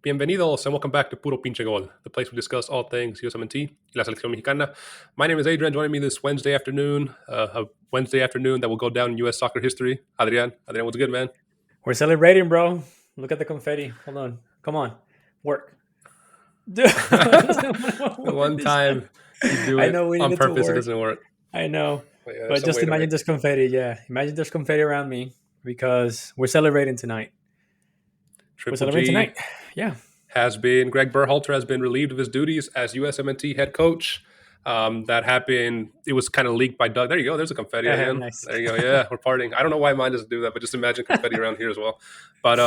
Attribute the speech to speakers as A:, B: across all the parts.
A: Bienvenidos and welcome back to Puro Pinche Gol, the place we discuss all things Usmnt y la selección mexicana. My name is Adrian. Joining me this Wednesday afternoon, a Wednesday afternoon that will go down in U.S. soccer history. Adrian, what's good, man?
B: We're celebrating, bro. Look at the confetti. Hold on. Come on. Work.
A: One time you do
B: I
A: it
B: know we
A: on
B: needed to
A: purpose, it
B: work.
A: doesn't work.
B: I know.
A: Yeah,
B: But just imagine there's confetti. Yeah. Imagine there's confetti around me because we're celebrating tonight. We're celebrating tonight. Yeah.
A: Gregg Berhalter has been relieved of his duties as USMNT head coach. That happened. It was kind of leaked by Doug. There you go. There's a confetti again.
B: Nice.
A: There you go. Yeah, we're partying. I don't know why mine doesn't do that, but just imagine confetti around here as well. But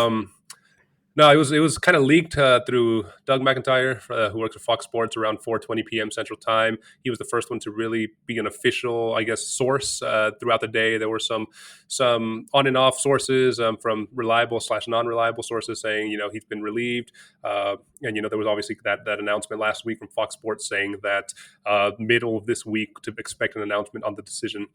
A: no, it was kind of leaked through Doug McIntyre, who works for Fox Sports, around 4:20 p.m. Central Time. He was the first one to really be an official, I guess, source throughout the day. There were some on and off sources from reliable/non-reliable sources saying, he's been relieved. And there was obviously that announcement last week from Fox Sports saying that middle of this week to expect an announcement on the decision.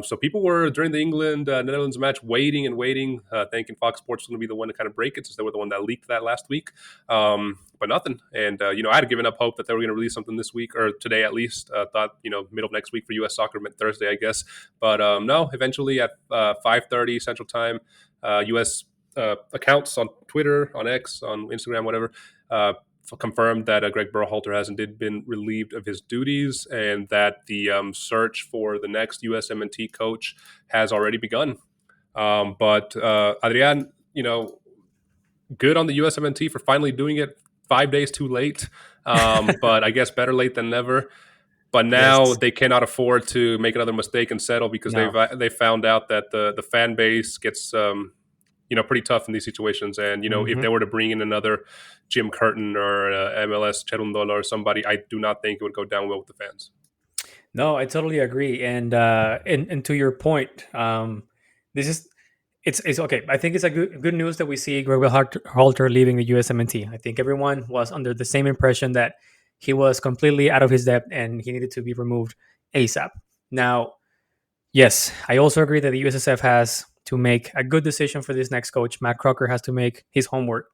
A: So people were, during the England-Netherlands match, waiting, thinking Fox Sports was going to be the one to kind of break it, since they were the one that leaked that last week. But nothing. And, I had given up hope that they were going to release something this week, or today at least. Thought, middle of next week for U.S. soccer, meant Thursday, I guess. But no, eventually at 5:30 Central Time, U.S. Accounts on Twitter, on X, on Instagram, whatever, confirmed that Gregg Berhalter has indeed been relieved of his duties, and that the search for the next USMNT coach has already begun. But Adrian, good on the USMNT for finally doing it 5 days too late. But I guess better late than never. But now They cannot afford to make another mistake and settle, because they found out that the fan base gets pretty tough in these situations. And, if they were to bring in another Jim Curtin or MLS Cherundolo or somebody, I do not think it would go down well with the fans.
B: No, I totally agree. And to your point, it's okay. I think it's a good news that we see Gregg Berhalter leaving the USMNT. I think everyone was under the same impression that he was completely out of his depth and he needed to be removed ASAP. Now, yes, I also agree that the USSF has to make a good decision for this next coach. Mattcrocker has to do his homework,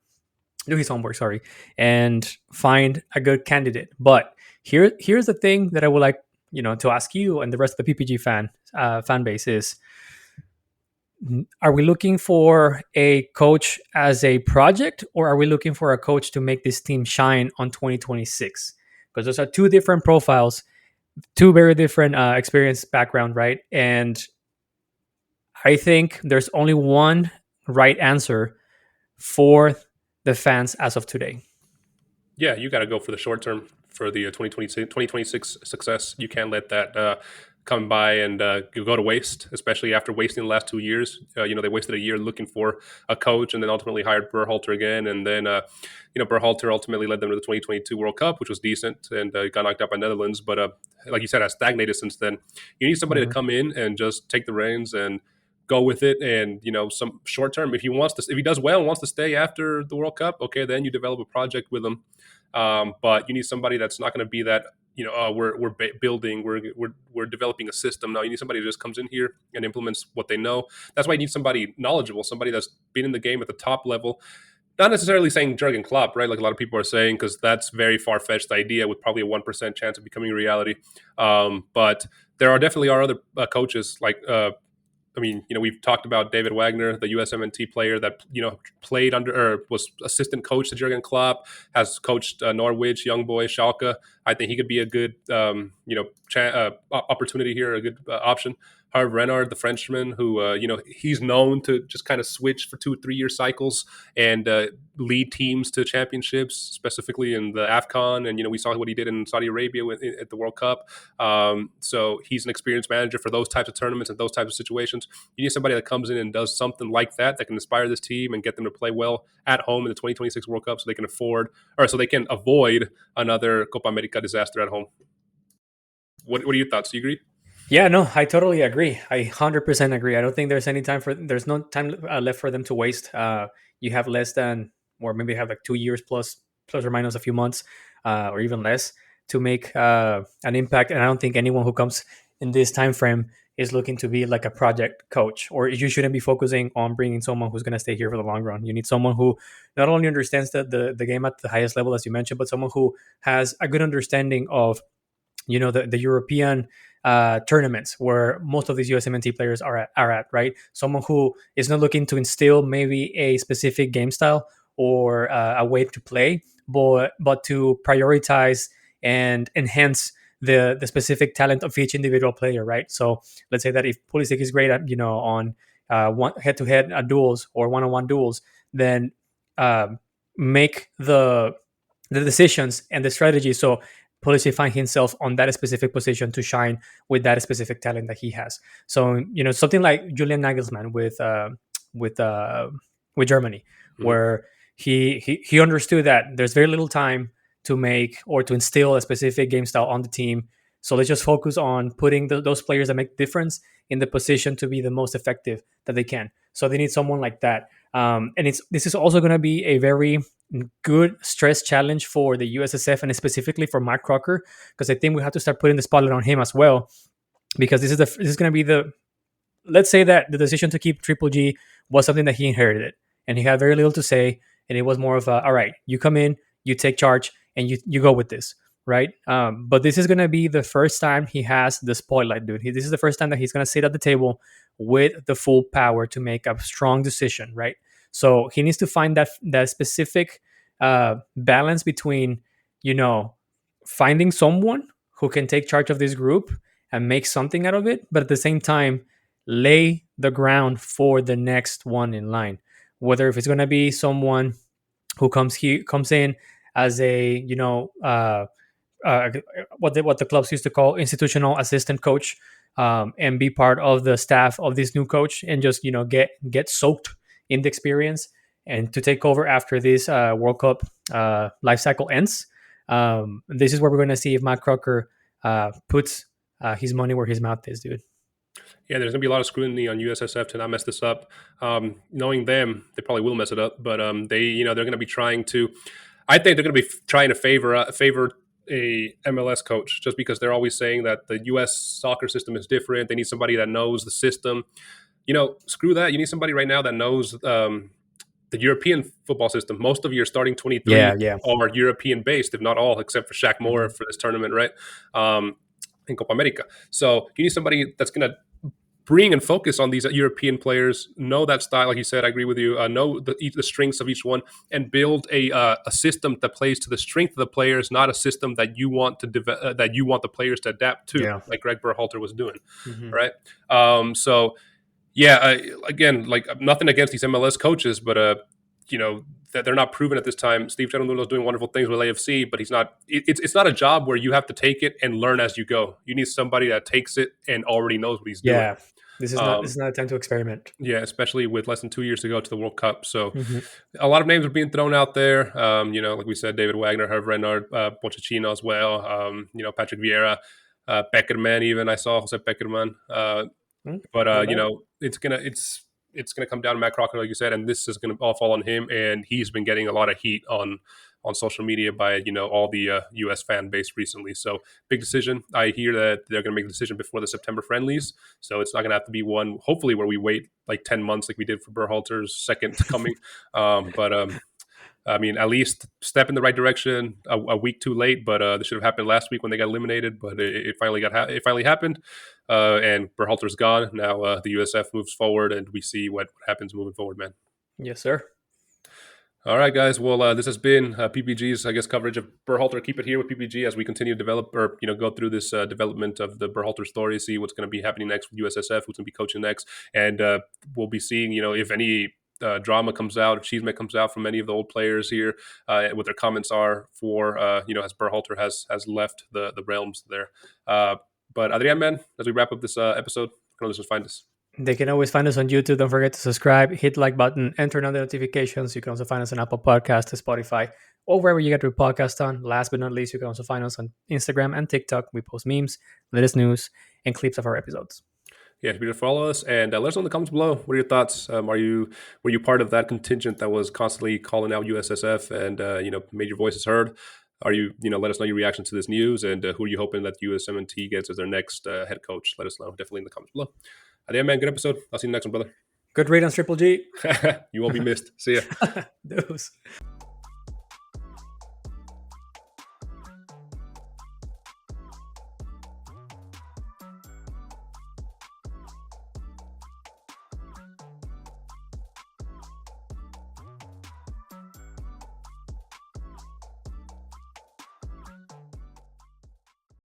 B: and find a good candidate. But here's the thing that I would like, to ask you and the rest of the PPG fan base is: are we looking for a coach as a project, or are we looking for a coach to make this team shine on 2026? Because those are two different profiles, two very different experience background, right? And I think there's only one right answer for the fans as of today.
A: Yeah, you got to go for the short term for the 2026 success. You can't let that come by and go to waste, especially after wasting the last 2 years. They wasted a year looking for a coach, and then ultimately hired Berhalter again. And then, Berhalter ultimately led them to the 2022 World Cup, which was decent, and got knocked out by Netherlands. But like you said, has stagnated since then. You need somebody to come in and just take the reins and go with it. And, some short term, if he does well and wants to stay after the World Cup, okay, then you develop a project with him. But you need somebody that's not going to be that, we're building, we're developing a system. No, you need somebody who just comes in here and implements what they know. That's why you need somebody knowledgeable, somebody that's been in the game at the top level. Not necessarily saying Jurgen Klopp, right? Like a lot of people are saying, because that's very far-fetched idea with probably a 1% chance of becoming a reality. But there definitely are other coaches like. We've talked about David Wagner, the USMNT player that, played under or was assistant coach to Jurgen Klopp, has coached Norwich, Young Boys, Schalke. I think he could be a good, opportunity here, a good option. Hervé Renard, the Frenchman, who, he's known to just kind of switch for 2 or 3 year cycles and lead teams to championships, specifically in the AFCON. And, we saw what he did in Saudi Arabia at the World Cup. So he's an experienced manager for those types of tournaments and those types of situations. You need somebody that comes in and does something like that can inspire this team and get them to play well at home in the 2026 World Cup, so they can avoid another Copa América disaster at home. What are your thoughts? Do you agree?
B: Yeah, no, I totally agree. I 100% agree. I don't think there's no time left for them to waste. You have less than, or maybe have like 2 years plus or minus a few months, or even less, to make an impact. And I don't think anyone who comes in this time frame is looking to be like a project coach, or you shouldn't be focusing on bringing someone who's going to stay here for the long run. You need someone who not only understands the game at the highest level, as you mentioned, but someone who has a good understanding of, the European tournaments where most of these USMNT players are at, right? Someone who is not looking to instill maybe a specific game style or a way to play, but to prioritize and enhance the specific talent of each individual player, right? So let's say that if Pulisic is great at on one head-to-head duels or one-on-one duels, then make the decisions and the strategy so Pulisic find himself on that specific position to shine with that specific talent that he has. So something like Julian Nagelsmann with with Germany,
A: Mhm.
B: where he understood that there's very little time to make or to instill a specific game style on the team. So let's just focus on putting those players that make difference in the position to be the most effective that they can. So they need someone like that. And this is also going to be a very good stress challenge for the USSF and specifically for mattcrocker, because I think we have to start putting the spotlight on him as well, because this is going to be the, let's say that the decision to keep Triple G was something that he inherited and he had very little to say, and it was more of a, all right, you come in, you take charge, and you go with this, right? But this is going to be the first time he has the spotlight, dude. This is the first time that he's going to sit at the table with the full power to make a strong decision, right? So he needs to find that specific balance between, finding someone who can take charge of this group and make something out of it, but at the same time lay the ground for the next one in line. Whether if it's going to be someone who comes in as a what the clubs used to call institutional assistant coach, and be part of the staff of this new coach and just get soaked in the experience and to take over after this World Cup life cycle ends. This is where we're going to see if mattcrocker puts his money where his mouth is, dude.
A: Yeah, there's gonna be a lot of scrutiny on USSF to not mess this up. Knowing them, they probably will mess it up, but they're gonna be trying to. I think they're gonna be trying to favor a MLS coach just because they're always saying that the U.S. soccer system is different. They need somebody that knows the system. Screw that. You need somebody right now that knows the European football system. Most of your starting 23
B: Yeah.
A: are European based, if not all, except for Shaq Moore for this tournament, right? In Copa América. So you need somebody that's going to bring and focus on these European players, know that style, like you said, I agree with you, know the strengths of each one, and build a system that plays to the strength of the players, not a system that you want that you want the players to adapt to,
B: Yeah.
A: like Gregg Berhalter was doing,
B: Mm-hmm.
A: right? So yeah, again, like nothing against these MLS coaches, but that they're not proven at this time. Steve Cherundolo is doing wonderful things with AFC, but he's not. It's not a job where you have to take it and learn as you go. You need somebody that takes it and already knows what he's doing.
B: Yeah. This is not a time to experiment.
A: Yeah, especially with less than 2 years to go to the World Cup. So
B: Mm-hmm.
A: a lot of names are being thrown out there. Like we said, David Wagner, Hervé Renard, Pochettino as well. Patrick Vieira, Beckerman. Even I saw Jose Beckerman. It's gonna come down to Matt Crocker, like you said, and this is gonna all fall on him. And he's been getting a lot of heat on social media by all the U.S. fan base recently. So big decision. I hear that they're going to make the decision before the September friendlies. So it's not going to have to be one, hopefully, where we wait like 10 months like we did for Berhalter's second coming. I mean, at least step in the right direction. A week too late, but this should have happened last week when they got eliminated. But it finally happened, and Berhalter's gone. Now the USF moves forward, and we see what happens moving forward, man.
B: Yes, sir.
A: All right, guys. Well, this has been PPG's, I guess, coverage of Berhalter. Keep it here with PPG as we continue to develop or go through this development of the Berhalter story, see what's going to be happening next with USSF, who's going to be coaching next, and we'll be seeing, if any drama comes out, if chisme comes out from any of the old players here, what their comments are for, as Berhalter has left the realms there. But Adrian, man, as we wrap up this episode, where can listeners find us?
B: They can always find us on YouTube. Don't forget to subscribe, hit like button, and turn on the notifications. You can also find us on Apple Podcasts, Spotify, or wherever you get your podcast on. Last but not least, you can also find us on Instagram and TikTok. We post memes, latest news, and clips of our episodes.
A: Yeah, be sure to follow us and let us know in the comments below. What are your thoughts? Were you part of that contingent that was constantly calling out USSF and made your voices heard? Are you, let us know your reaction to this news, and who are you hoping that Usmnt gets as their next head coach? Let us know definitely in the comments below. Adrian, man, good episode. I'll see you next one, brother.
B: Good riddance, Triple G.
A: You won't be missed. See ya.
B: Those.